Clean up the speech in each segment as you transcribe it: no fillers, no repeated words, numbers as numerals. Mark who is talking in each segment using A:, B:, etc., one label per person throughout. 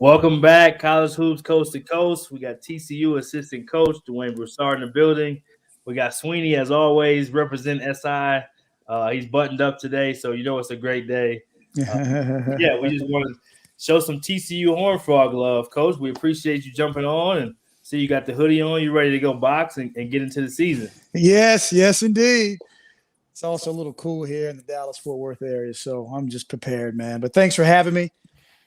A: Welcome back, College Hoops Coast to Coast. We got TCU assistant coach Duane Broussard in the building. We got Sweeney, as always, represent SI. He's buttoned up today, so you know it's a great day. Yeah, we just want to show some TCU Horn Frog love, Coach. We appreciate you jumping on and see you got the hoodie on. You ready to go box and get into the season?
B: Yes, indeed. It's also a little cool here in the Dallas-Fort Worth area, so I'm just prepared, man. But thanks for having me.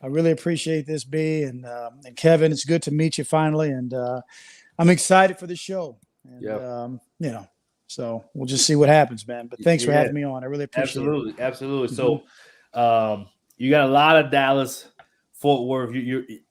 B: I really appreciate this, B, and Kevin. It's good to meet you finally, and I'm excited for the show. And, so we'll just see what happens, man. But thanks for having me on. I really appreciate it.
A: Absolutely. So you got a lot of Dallas, Fort Worth.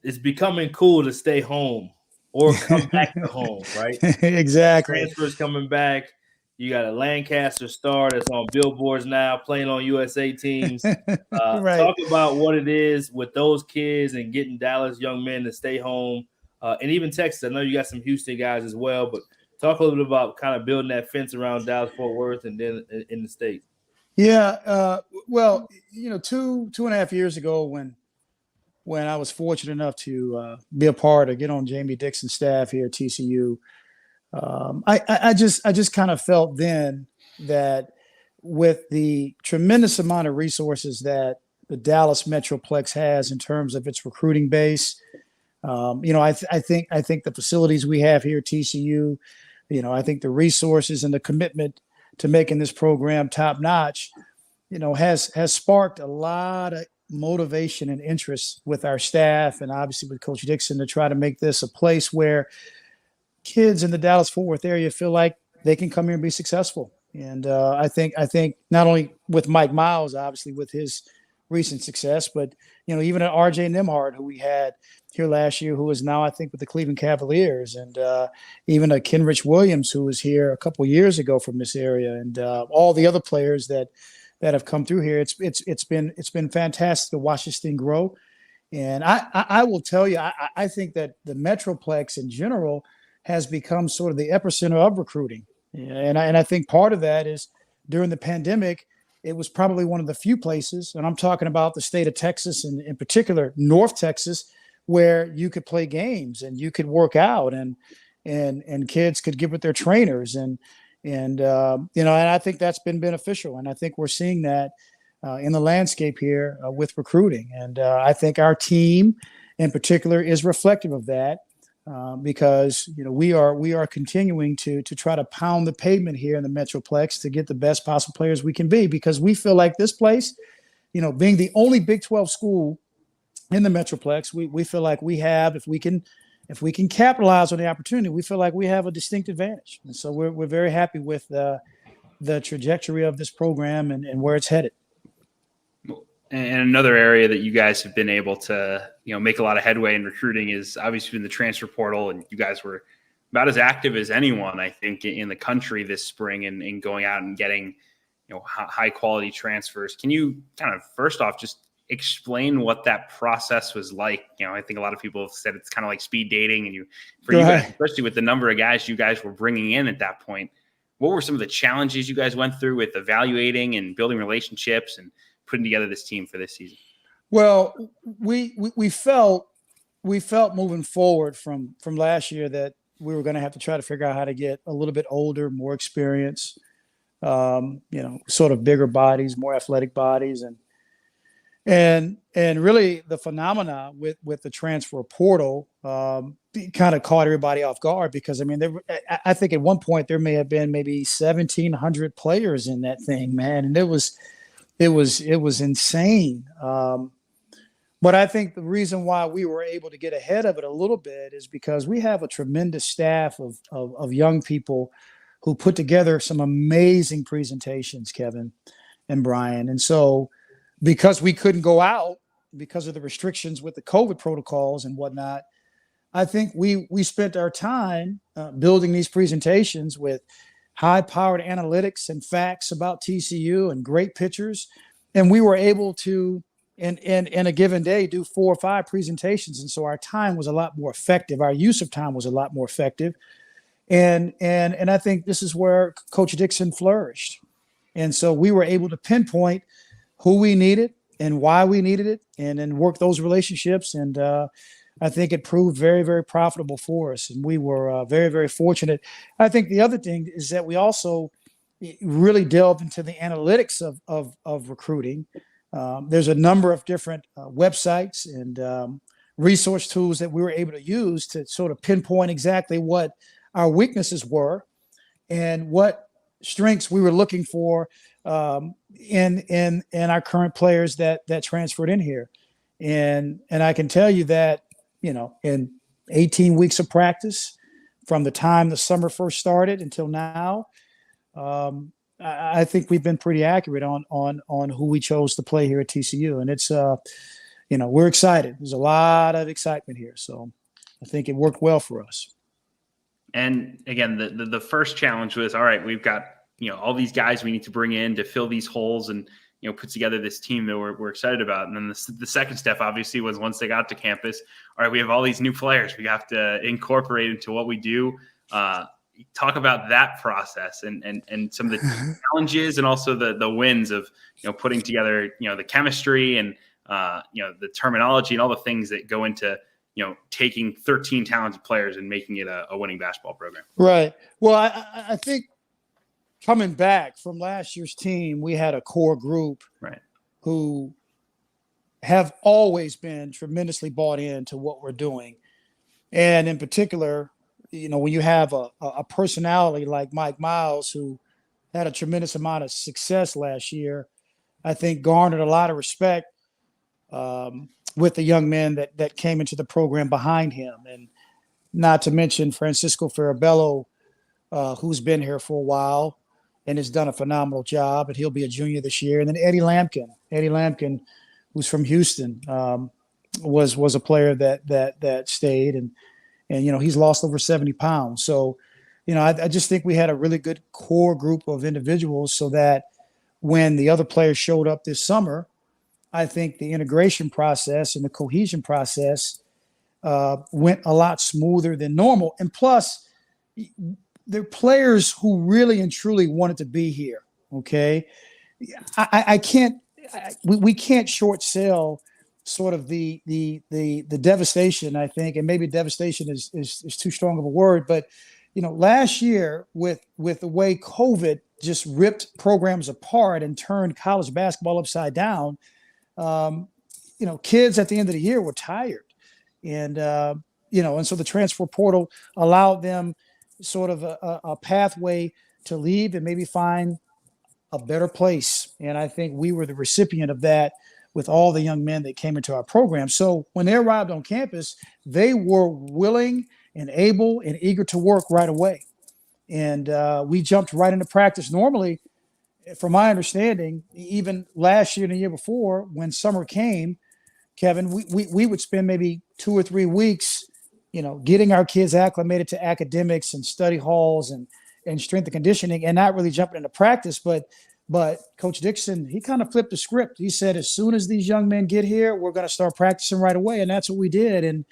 A: It's becoming cool to stay home or come back to home, right?
B: Exactly.
A: Transfers coming back. You got a Lancaster star that's on billboards now, playing on USA teams.
B: Right.
A: Talk about what it is with those kids and getting Dallas young men to stay home, and even Texas. I know you got some Houston guys as well, but talk a little bit about kind of building that fence around Dallas-Fort Worth and then in the state.
B: Yeah. Well, 2.5 years ago when I was fortunate enough to be a part of get on Jamie Dixon's staff here at TCU. I just kind of felt then that with the tremendous amount of resources that the Dallas Metroplex has in terms of its recruiting base, I think the facilities we have here at TCU, I think the resources and the commitment to making this program top notch, has sparked a lot of motivation and interest with our staff and obviously with Coach Dixon to try to make this a place where kids in the Dallas-Fort Worth area feel like they can come here and be successful. And I think not only with Mike Miles, obviously with his recent success, but even at RJ Nimhard, who we had here last year, who is now I think with the Cleveland Cavaliers, and even a Kenrich Williams, who was here a couple years ago from this area, and all the other players that have come through here. It's been fantastic to watch this thing grow. And I will tell you, I think that the Metroplex in general has become sort of the epicenter of recruiting. And I think part of that is during the pandemic, it was probably one of the few places, and I'm talking about the state of Texas and in particular North Texas, where you could play games and you could work out and kids could get with their trainers and I think that's been beneficial. And I think we're seeing that in the landscape here with recruiting. And I think our team in particular is reflective of that. Because we are continuing to try to pound the pavement here in the Metroplex to get the best possible players we can be, because we feel like this place, being the only Big 12 school in the Metroplex, we feel like we have, if we can capitalize on the opportunity, we feel like we have a distinct advantage. And so we're very happy with the trajectory of this program and where it's headed.
C: And another area that you guys have been able to, make a lot of headway in recruiting is obviously in the transfer portal. And you guys were about as active as anyone, I think, in the country this spring and going out and getting, high quality transfers. Can you kind of first off just explain what that process was like? I think a lot of people have said it's kind of like speed dating, and you guys, especially with the number of guys you guys were bringing in at that point, what were some of the challenges you guys went through with evaluating and building relationships and putting together this team for this season?
B: Well, we felt moving forward from last year that we were going to have to try to figure out how to get a little bit older, more experience, sort of bigger bodies, more athletic bodies, and really the phenomena with the transfer portal kind of caught everybody off guard, because I think at one point there may have been maybe 1,700 players in that thing, man, and it was insane. But I think the reason why we were able to get ahead of it a little bit is because we have a tremendous staff of young people who put together some amazing presentations, Kevin and Brian. And so because we couldn't go out because of the restrictions with the COVID protocols and whatnot, I think we spent our time building these presentations with high-powered analytics and facts about TCU and great pictures. And we were able to, in a given day, do 4 or 5 presentations. And so our time was a lot more effective. Our use of time was a lot more effective. And I think this is where Coach Dixon flourished. And so we were able to pinpoint who we needed, why we needed it, and then work those relationships. And I think it proved very, very profitable for us. And we were very, very fortunate. I think the other thing is that we also really delved into the analytics of recruiting. There's a number of different websites and resource tools that we were able to use to sort of pinpoint exactly what our weaknesses were and what strengths we were looking for in our current players that transferred in here. And I can tell you that, in 18 weeks of practice, from the time the summer first started until now, I think we've been pretty accurate on who we chose to play here at TCU. And it's, we're excited. There's a lot of excitement here. So I think it worked well for us.
C: And again, the first challenge was, all right, we've got, all these guys we need to bring in to fill these holes and, put together this team that we're excited about. And then the second step obviously was, once they got to campus, all right, we have all these new players we have to incorporate into what we do. Talk about that process and some of the challenges and also the wins of, putting together, the chemistry and, the terminology and all the things that go into, taking 13 talented players and making it a winning basketball program.
B: Right. Well, I think coming back from last year's team, we had a core group who have always been tremendously bought into what we're doing. And in particular, when you have a personality like Mike Miles, who had a tremendous amount of success last year, I think garnered a lot of respect with the young men that came into the program behind him. And not to mention Francisco Farabello, who's been here for a while and has done a phenomenal job, and he'll be a junior this year. And then Eddie Lampkin, who's from Houston, was a player that stayed, and he's lost over 70 pounds. So, I just think we had a really good core group of individuals, so that when the other players showed up this summer, I think the integration process and the cohesion process went a lot smoother than normal. And plus, they're players who really and truly wanted to be here. Okay, we can't short sell sort of the devastation, I think, and maybe devastation is too strong of a word, but last year with the way COVID just ripped programs apart and turned college basketball upside down, kids at the end of the year were tired, and so the transfer portal allowed them sort of a pathway to leave and maybe find a better place. And I think we were the recipient of that with all the young men that came into our program. So when they arrived on campus, they were willing and able and eager to work right away. And we jumped right into practice. Normally, from my understanding, even last year and the year before, when summer came, Kevin, we would spend maybe 2 or 3 weeks, getting our kids acclimated to academics and study halls and strength and conditioning, and not really jumping into practice. But Coach Dixon, he kind of flipped the script. He said, as soon as these young men get here, we're going to start practicing right away. And that's what we did. And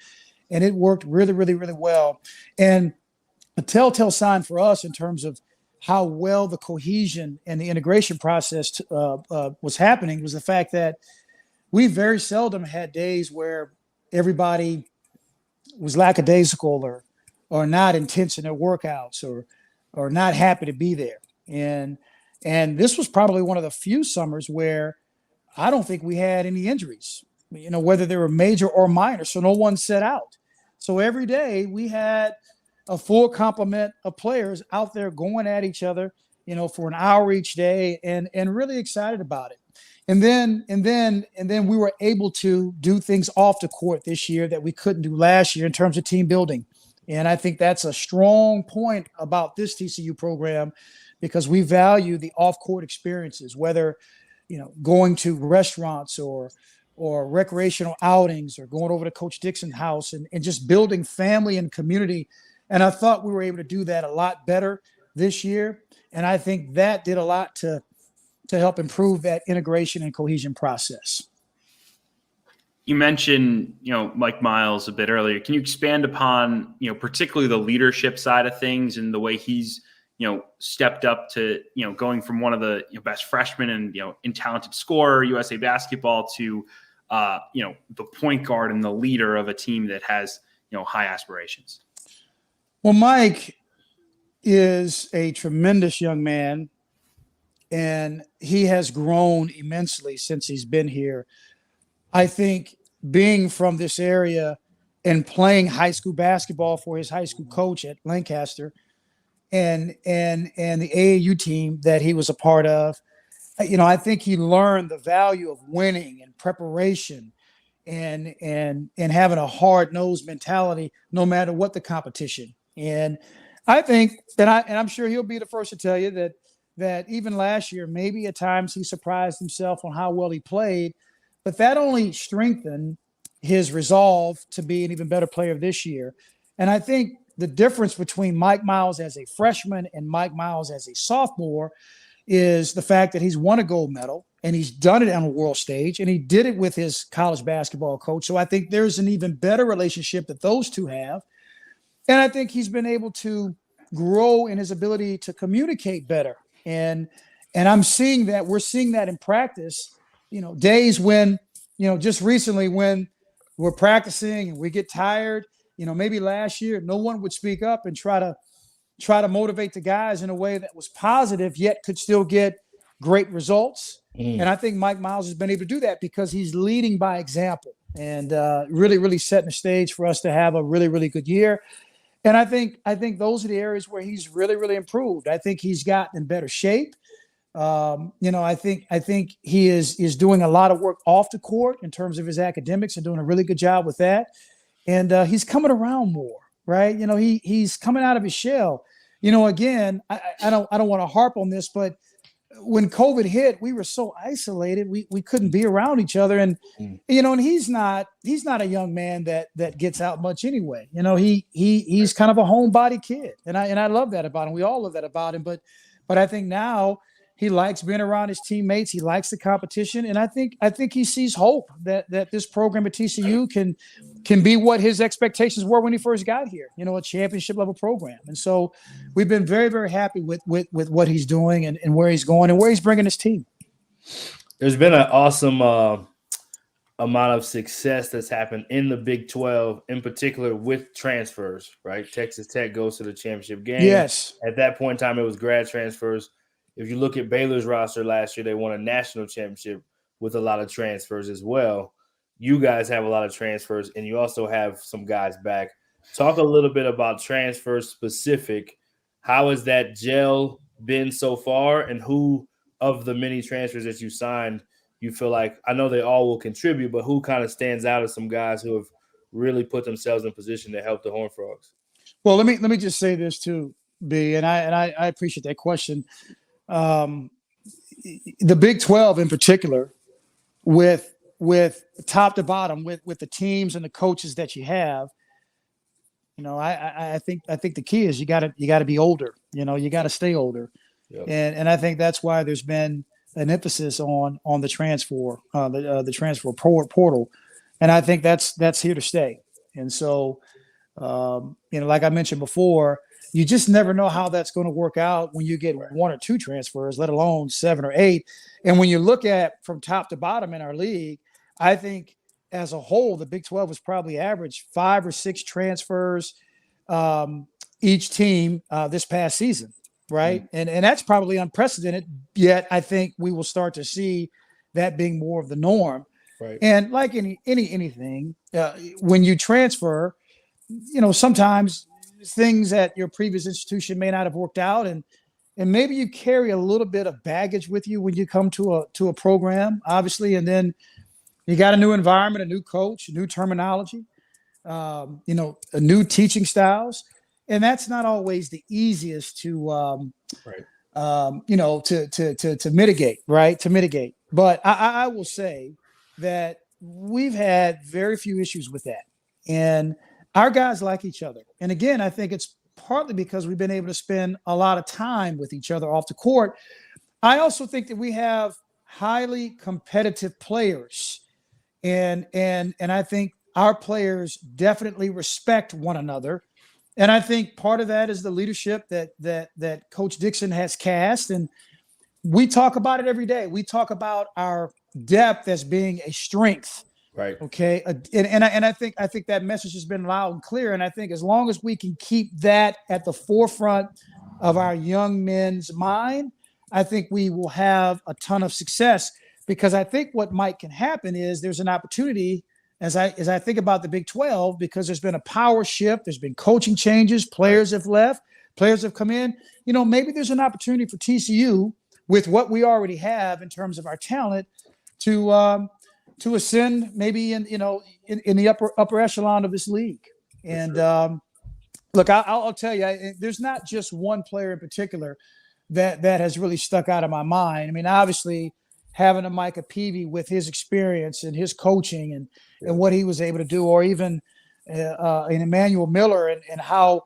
B: it worked really, really, really well. And a telltale sign for us in terms of how well the cohesion and the integration process was happening was the fact that we very seldom had days where everybody was lackadaisical or not intense in their workouts or not happy to be there. And this was probably one of the few summers where I don't think we had any injuries, whether they were major or minor. So no one set out. So every day we had a full complement of players out there going at each other, for an hour each day, and really excited about it. And then we were able to do things off the court this year that we couldn't do last year in terms of team building. And I think that's a strong point about this TCU program, because we value the off-court experiences, whether, going to restaurants or recreational outings or going over to Coach Dixon's house and just building family and community. And I thought we were able to do that a lot better this year. And I think that did a lot to help improve that integration and cohesion process.
C: You mentioned, Mike Miles a bit earlier. Can you expand upon, particularly the leadership side of things and the way he's, stepped up to, going from one of the best freshmen and, in talented scorer, USA basketball to, the point guard and the leader of a team that has, high aspirations?
B: Well, Mike is a tremendous young man, and he has grown immensely since he's been here. I think being from this area and playing high school basketball for his high school coach at Lancaster and the AAU team that he was a part of, I think he learned the value of winning and preparation and having a hard-nosed mentality no matter what the competition. And I think, and I'm sure he'll be the first to tell you that even last year, maybe at times he surprised himself on how well he played, but that only strengthened his resolve to be an even better player this year. And I think the difference between Mike Miles as a freshman and Mike Miles as a sophomore is the fact that he's won a gold medal and he's done it on a world stage, and he did it with his college basketball coach. So I think there's an even better relationship that those two have. And I think he's been able to grow in his ability to communicate better. And I'm seeing that. We're seeing that in practice, days when, just recently when we're practicing and we get tired, maybe last year, no one would speak up and try to motivate the guys in a way that was positive, yet could still get great results. And I think Mike Miles has been able to do that because he's leading by example and really, really setting the stage for us to have a really, really good year. And I think those are the areas where he's really, really improved. I think he's gotten in better shape. I think he is doing a lot of work off the court in terms of his academics and doing a really good job with that. And he's coming around more, right? He's coming out of his shell. Again, I don't want to harp on this, but when COVID hit, we were so isolated, we couldn't be around each other. And, and he's not a young man that gets out much anyway. He's kind of a homebody kid. And I love that about him. We all love that about him. But I think now he likes being around his teammates. He likes the competition. And I think he sees hope that this program at TCU can be what his expectations were when he first got here, a championship level program. And so we've been very, very happy with what he's doing and where he's going and where he's bringing his team.
A: There's been an awesome amount of success that's happened in the Big 12, in particular with transfers, right? Texas Tech goes to the championship game.
B: Yes.
A: At that point in time, it was grad transfers. If you look at Baylor's roster last year, they won a national championship with a lot of transfers as well. You guys have a lot of transfers, and you also have some guys back. Talk a little bit about transfers specific. How has that gel been so far, and who of the many transfers that you signed you feel like, I know they all will contribute, but who kind of stands out as some guys who have really put themselves in position to help the Horned Frogs?
B: Well, let me just say this too, B, and I appreciate that question. The Big 12 in particular, with top to bottom, with the teams and the coaches that you have, I think the key is you got to be older. You got to stay older, yep. And I think that's why there's been an emphasis on the transfer portal, and I think that's here to stay. And so, like I mentioned before, you just never know how that's going to work out when you get one or two transfers, let alone 7 or 8. And when you look at from top to bottom in our league, I think as a whole, the Big 12 was probably average 5 or 6 transfers each team this past season, right? Mm-hmm. And that's probably unprecedented, yet I think we will start to see that being more of the norm.
A: Right.
B: And like anything, when you transfer, sometimes things at your previous institution may not have worked out, and maybe you carry a little bit of baggage with you when you come to a program, obviously, and then you got a new environment, a new coach, new terminology, new teaching styles, and that's not always the easiest to mitigate, right? To mitigate, but I will say that we've had very few issues with that, and our guys like each other. And again, I think it's partly because we've been able to spend a lot of time with each other off the court. I also think that we have highly competitive players, and I think our players definitely respect one another And I think part of that is the leadership that Coach Dixon has cast. And we talk about it every day. We talk about our depth as being a strength.
A: Right.
B: Okay. And I think that message has been loud and clear. And I think as long as we can keep that at the forefront of our young men's mind, I think we will have a ton of success, because I think what can happen is there's an opportunity as I think about the Big 12, because there's been a power shift, there's been coaching changes, players have left, players have come in. Maybe there's an opportunity for TCU with what we already have in terms of our talent to ascend maybe in the upper echelon of this league. And look, I'll tell you, there's not just one player in particular that has really stuck out of my mind. I mean, obviously having a Micah Peavy with his experience and his coaching and what he was able to do, or even an Emmanuel Miller and how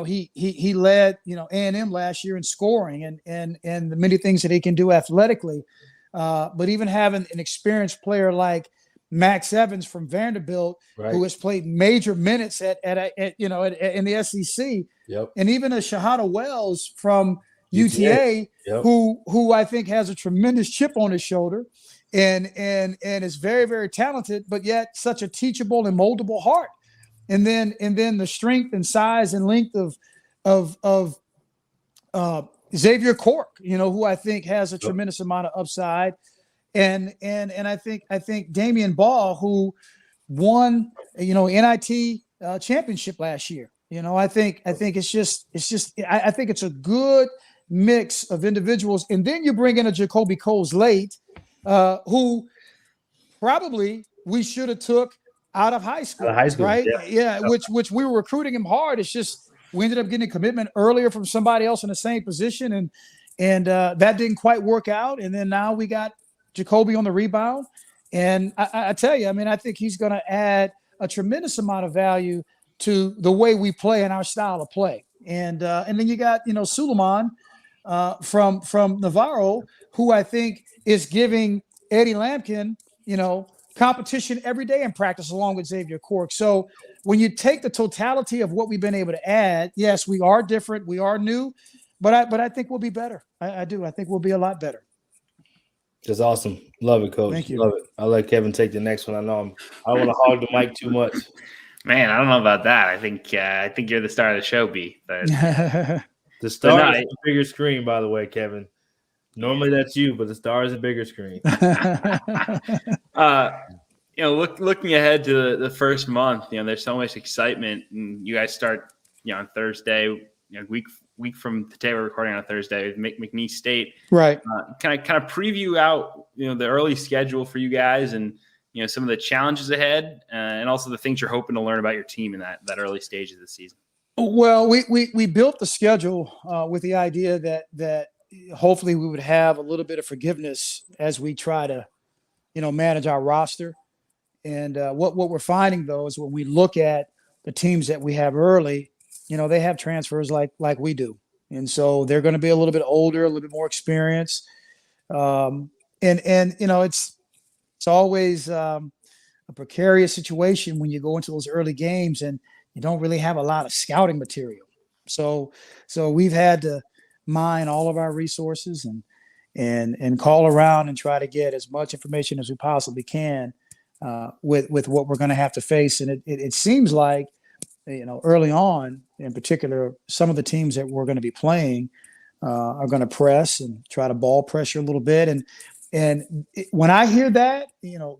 B: he led A&M last year in scoring and the many things that he can do athletically. But even having an experienced player like Max Evans from Vanderbilt, who has played major minutes in the SEC, and even a Shahada Wells from UTA, who I think has a tremendous chip on his shoulder, and is very, very talented, but yet such a teachable and moldable heart. And then the strength and size and length of Xavier Cork, who I think has a tremendous amount of upside, and I think Damian Ball, who won NIT championship last year. I think it's a good mix of individuals, and then you bring in a Jacoby Coles late, who probably we should have took out of high school, right? Yeah, which we were recruiting him hard. It's just we ended up getting a commitment earlier from somebody else in the same position, and that didn't quite work out. And then now we got Jacoby on the rebound, and I tell you, I mean, I think he's going to add a tremendous amount of value to the way we play and our style of play. And then you got Suleiman from Navarro, who I think is giving Eddie Lampkin competition every day in practice along with Xavier Cork. So when you take the totality of what we've been able to add, yes, we are different, we are new, but I think we'll be better. I do. I think we'll be a lot better.
A: That's awesome. Love it, Coach.
B: Thank you.
A: Love it. I'll let Kevin take the next one. I don't want to hog the mic too much.
C: Man, I don't know about that. I think you're the star of the show, B. But
A: the star is a bigger screen, by the way, Kevin. Normally that's you, but the star is a bigger screen.
C: Looking ahead to the first month, there's so much excitement, and you guys start, on Thursday, week from today. We're recording on a Thursday with McNeese State.
B: Right.
C: Kind of preview out, the early schedule for you guys, and some of the challenges ahead, and also the things you're hoping to learn about your team in that early stage of the season.
B: Well, we built the schedule with the idea that hopefully we would have a little bit of forgiveness as we try to, manage our roster. And what we're finding, though, is when we look at the teams that we have early, they have transfers like we do. And so they're going to be a little bit older, a little bit more experienced. It's always a precarious situation when you go into those early games and you don't really have a lot of scouting material. So we've had to mine all of our resources and call around and try to get as much information as we possibly can with what we're going to have to face. And it seems like, early on, in particular, some of the teams that we're going to be playing are going to press and try to ball pressure a little bit. And when I hear that,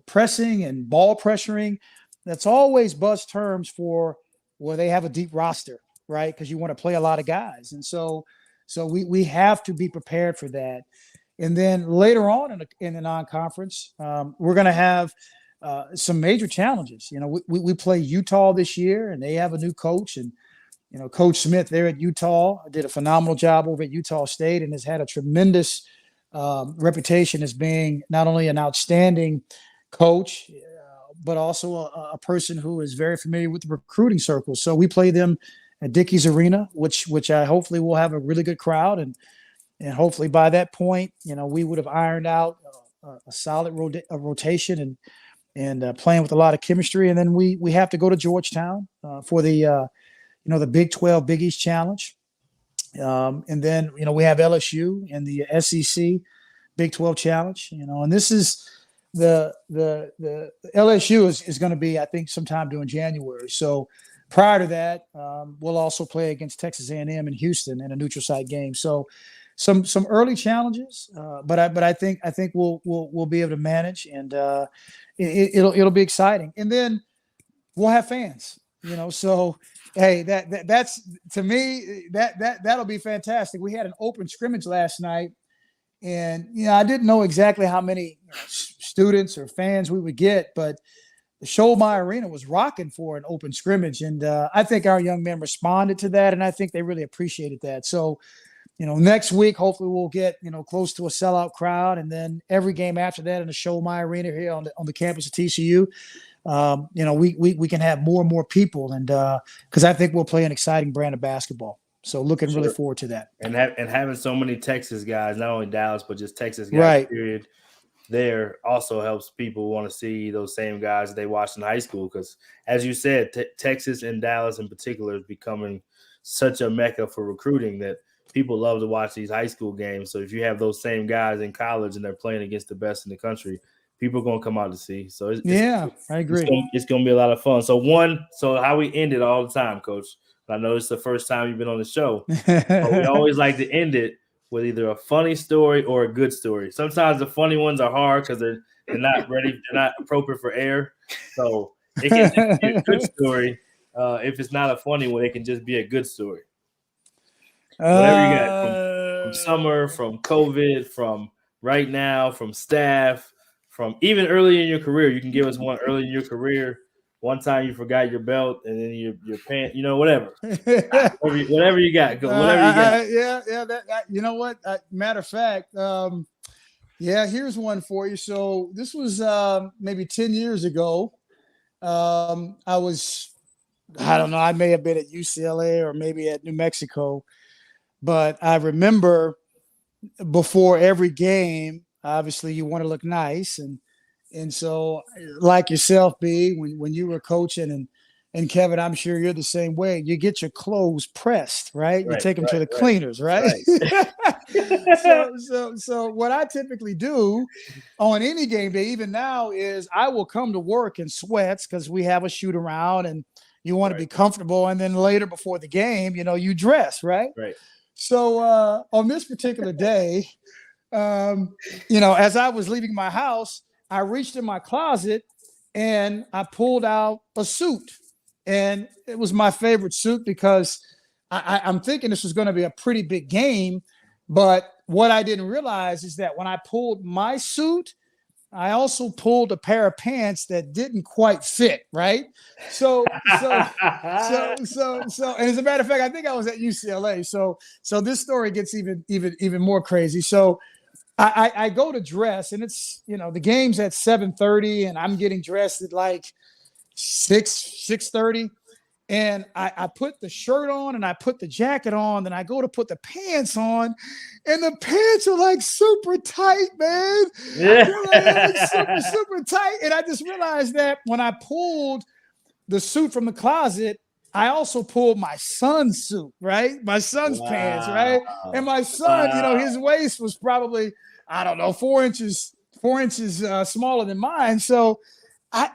B: pressing and ball pressuring, that's always buzz terms for where they have a deep roster, right? Because you want to play a lot of guys. And so we have to be prepared for that. And then later on in the non-conference, we're going to have some major challenges. We play Utah this year, and they have a new coach. And, Coach Smith there at Utah did a phenomenal job over at Utah State and has had a tremendous reputation as being not only an outstanding coach, but also a person who is very familiar with the recruiting circles. So we play them at Dickies Arena, which I hopefully will have a really good crowd. And hopefully by that point, we would have ironed out a solid rotation and playing with a lot of chemistry. And then we have to go to Georgetown for the the Big 12 Big East Challenge. And then, we have LSU and the SEC Big 12 Challenge, and this is the LSU is going to be, I think, sometime during January. So prior to that, we'll also play against Texas A&M in Houston in a neutral site game. So some early challenges, but I think we'll be able to manage, and it'll be exciting. And then we'll have fans, so hey, that's to me that'll be fantastic. We had an open scrimmage last night, and I didn't know exactly how many students or fans we would get, but the Schollmeyer Arena was rocking for an open scrimmage, and I think our young men responded to that, and I think they really appreciated that. So, next week hopefully we'll get close to a sellout crowd, and then every game after that in the Schollmeyer Arena here on the campus of TCU. We can have more and more people, and because I think we'll play an exciting brand of basketball. So looking really forward to that.
A: And having so many Texas guys, not only Dallas, but just Texas guys,
B: right,
A: period, there also helps people want to see those same guys that they watched in high school. Because as you said, Texas and Dallas in particular is becoming such a mecca for recruiting that people love to watch these high school games. So if you have those same guys in college and they're playing against the best in the country, people are going to come out to see. So
B: I agree.
A: It's going to be a lot of fun. So how we end it all the time, Coach. I know it's the first time you've been on the show. But we always like to end it with either a funny story or a good story. Sometimes the funny ones are hard because they're not ready, they're not appropriate for air. So it can just be a good story. If it's not a funny one, it can just be a good story. Whatever you got from summer, from COVID, from right now, from staff, from even early in your career. You can give us one early in your career. One time you forgot your belt, and then your pants, whatever. whatever you got. Go, whatever you got.
B: You know what? Matter of fact, here's one for you. So this was maybe 10 years ago. I don't know, I may have been at UCLA or maybe at New Mexico, but I remember before every game, obviously you want to look nice, and so like yourself, B, when you were coaching, and Kevin, I'm sure you're the same way. You get your clothes pressed, right? You take them to the cleaners, right? So what I typically do on any game day, even now, is I will come to work in sweats because we have a shoot around and you want to be comfortable. And then later before the game, you dress, right?
A: Right.
B: So on this particular day, as I was leaving my house, I reached in my closet and I pulled out a suit. And it was my favorite suit because I'm thinking this was going to be a pretty big game. But what I didn't realize is that when I pulled my suit, I also pulled a pair of pants that didn't quite fit, right? So, and as a matter of fact, I think I was at UCLA. So this story gets even more crazy. So I go to dress, and it's, the game's at 7:30, and I'm getting dressed at like 6:30. And I put the shirt on and I put the jacket on, then I go to put the pants on, and the pants are like super tight, man.
A: Yeah.
B: They're like super tight. And I just realized that when I pulled the suit from the closet, I also pulled my son's suit, right? My son's pants, right? And my son, his waist was probably, I don't know, 4 inches smaller than mine. So I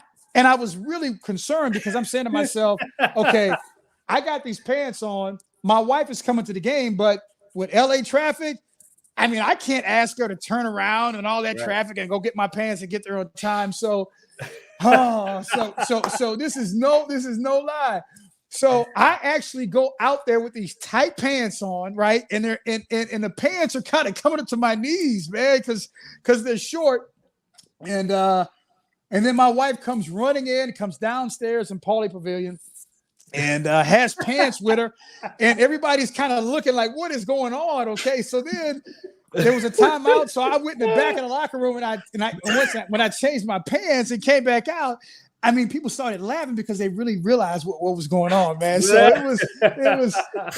B: was really concerned because I'm saying to myself, okay, I got these pants on. My wife is coming to the game, but with LA traffic, I mean, I can't ask her to turn around and all that traffic and go get my pants and get there on time. So this is no lie. So I actually go out there with these tight pants on, right? And the pants are kind of coming up to my knees, man, because they're short. And then my wife comes running in, comes downstairs in Pauley Pavilion, and has pants with her. And everybody's kind of looking like, what is going on? Okay, so then there was a timeout. So I went in the back of the locker room, and when I changed my pants and came back out, I mean, people started laughing because they really realized what was going on, man. So it was,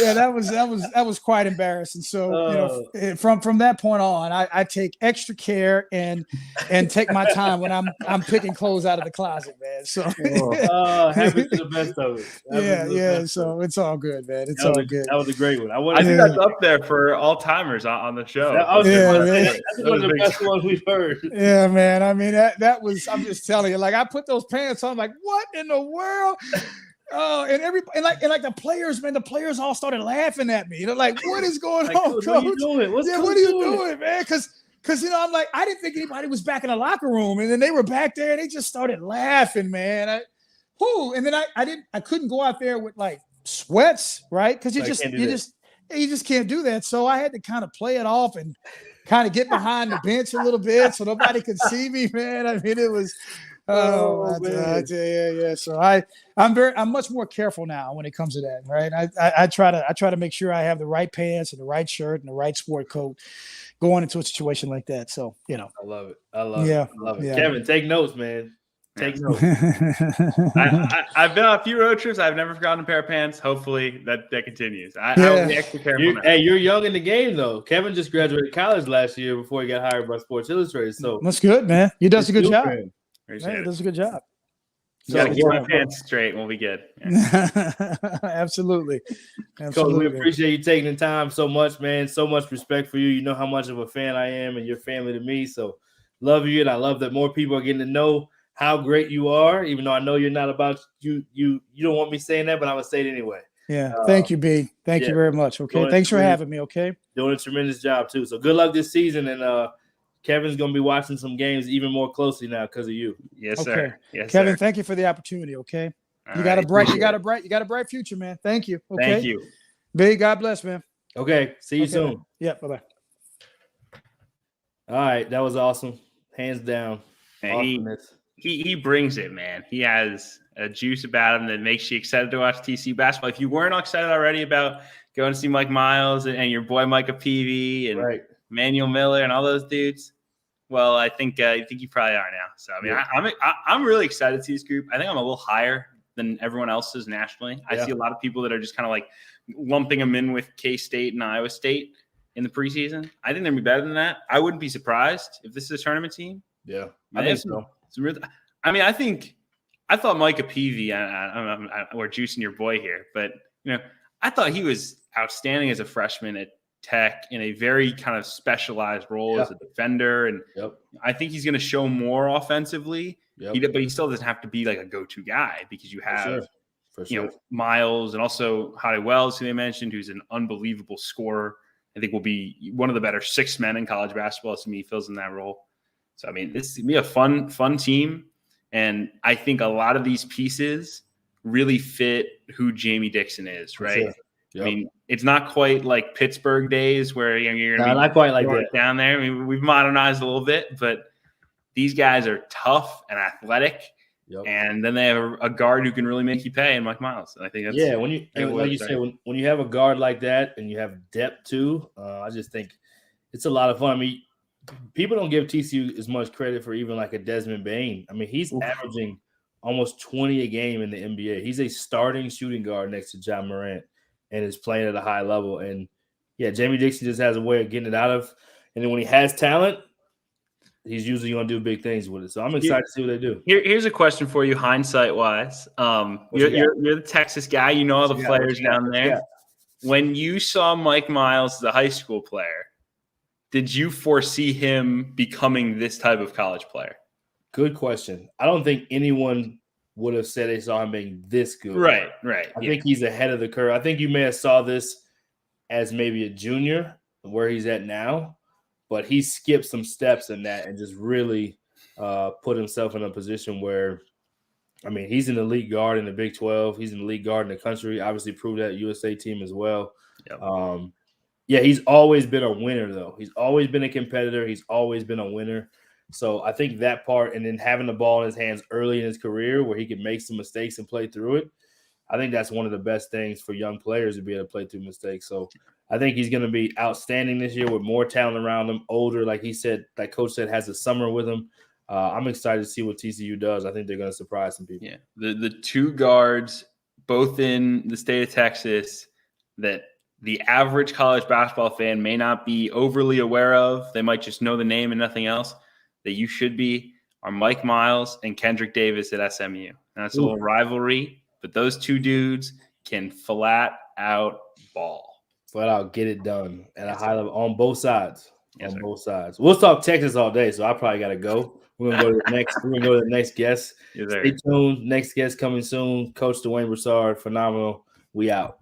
B: yeah, that was quite embarrassing. So, from that point on, I take extra care and take my time when I'm picking clothes out of the closet, man. So,
A: happy to the best of it.
B: Yeah. So it's all good, man. It's all good.
A: That was a great one.
C: I think that's up there for all timers on the show.
A: That's one of the best ones we've heard.
B: Yeah, man. I mean, that was. I'm just telling you. Like, I put those pants on. I'm like, what in the world? Oh, and the players, man. The players all started laughing at me. They're like, "What is going on, Coach?
A: What are you doing? What
B: are you doing, man?" Because I'm like, I didn't think anybody was back in the locker room, and then they were back there, and they just started laughing, man. And then I couldn't go out there with like sweats, right? Because you just can't do that. So I had to kind of play it off and kind of get behind the bench a little bit so nobody could see me, man. I mean, it was. Yeah. So I'm much more careful now when it comes to that, right? I try to make sure I have the right pants and the right shirt and the right sport coat going into a situation like that. So,
A: I love it. I love it. Yeah. Kevin, take notes, man. Take notes.
C: I've been on a few road trips. I've never forgotten a pair of pants. Hopefully that continues. I will be extra careful.
A: You're young in the game, though. Kevin just graduated college last year before he got hired by Sports Illustrated. So
B: that's good, man. He does a good job. He does a good job.
C: You got to keep my pants straight and we'll be good.
B: Yeah. Absolutely.
A: Coach, we appreciate you taking the time so much, man. So much respect for you. You know how much of a fan I am and your family to me. So love you, and I love that more people are getting to know how great you are, even though I know you're not about you don't want me saying that, but I'm gonna say it anyway.
B: Yeah. Thank you, B. Thank you very much. Okay. Thanks for having me. Okay.
A: Doing a tremendous job too. So good luck this season, and Kevin's gonna be watching some games even more closely now because of you.
C: Yes, sir. Yes,
B: Kevin,
C: sir.
B: Thank you for the opportunity. Okay. You got a bright future, man. Thank you. Okay.
C: Thank you.
B: B, God bless, man.
A: Okay. See you soon.
B: Man. Yeah. Bye-bye.
A: All right. That was awesome. Hands down.
C: He brings it, man. He has a juice about him that makes you excited to watch TCU basketball. If you weren't excited already about going to see Mike Miles and your boy Micah Peavy and Manuel Miller and all those dudes, well, I think you probably are now. So I mean, I'm really excited to see this group. I think I'm a little higher than everyone else is nationally. I see a lot of people that are just kind of like lumping them in with K-State and Iowa State in the preseason. I think they're gonna be better than that. I wouldn't be surprised if this is a tournament team.
A: Yeah, I think so.
C: I thought Micah Peavy, we're juicing your boy here, but I thought he was outstanding as a freshman at Tech in a very kind of specialized role as a defender. And I think he's going to show more offensively, but he still doesn't have to be like a go-to guy because you have, Miles and also Hadi Wells, who they mentioned, who's an unbelievable scorer. I think will be one of the better 6 men in college basketball. To me, he fills in that role. So, I mean, this is going to be a fun team. And I think a lot of these pieces really fit who Jamie Dixon is, right? Sure. Yep. I mean, it's not quite like Pittsburgh days where you're going to be
A: not quite like that
C: down there. I mean, we've modernized a little bit, but these guys are tough and athletic. Yep. And then they have a guard who can really make you pay, and Mike Miles. And I think that's
A: like you say, when you have a guard like that and you have depth too, I just think it's a lot of fun. I mean, people don't give TCU as much credit for even like a Desmond Bane. I mean, he's averaging almost 20 a game in the NBA. He's a starting shooting guard next to John Morant and is playing at a high level. And Jamie Dixon just has a way of getting it out of. And then when he has talent, he's usually going to do big things with it. So I'm excited to see what they do.
C: Here's a question for you, hindsight wise. You're the Texas guy. You know all the players down there. Yeah. When you saw Mike Miles, the high school player, did you foresee him becoming this type of college player?
A: Good question. I don't think anyone would have said they saw him being this good.
C: Right.
A: I think he's ahead of the curve. I think you may have saw this as maybe a junior where he's at now, but he skipped some steps in that and just really put himself in a position where, I mean, he's an elite guard in the Big 12. He's an elite guard in the country. Obviously proved that USA team as well. Yep. He's always been a winner, though. He's always been a competitor. He's always been a winner. So I think that part, and then having the ball in his hands early in his career where he can make some mistakes and play through it, I think that's one of the best things for young players to be able to play through mistakes. So I think he's going to be outstanding this year with more talent around him, older, like he said, like Coach said, has a summer with him. I'm excited to see what TCU does. I think they're going to surprise some people.
C: Yeah, the two guards, both in the state of Texas, that the average college basketball fan may not be overly aware of. They might just know the name and nothing else. That you should be are Mike Miles and Kendrick Davis at SMU. And that's a little rivalry, but those two dudes can flat out ball.
A: Flat out get it done at a high level on both sides.
C: Yes,
A: both sides. We'll talk Texas all day, so I probably got to go. We're gonna go to the next. We're gonna go to the next guest.
C: Yes,
A: Stay tuned. Next guest coming soon. Coach Duane Broussard, phenomenal. We out.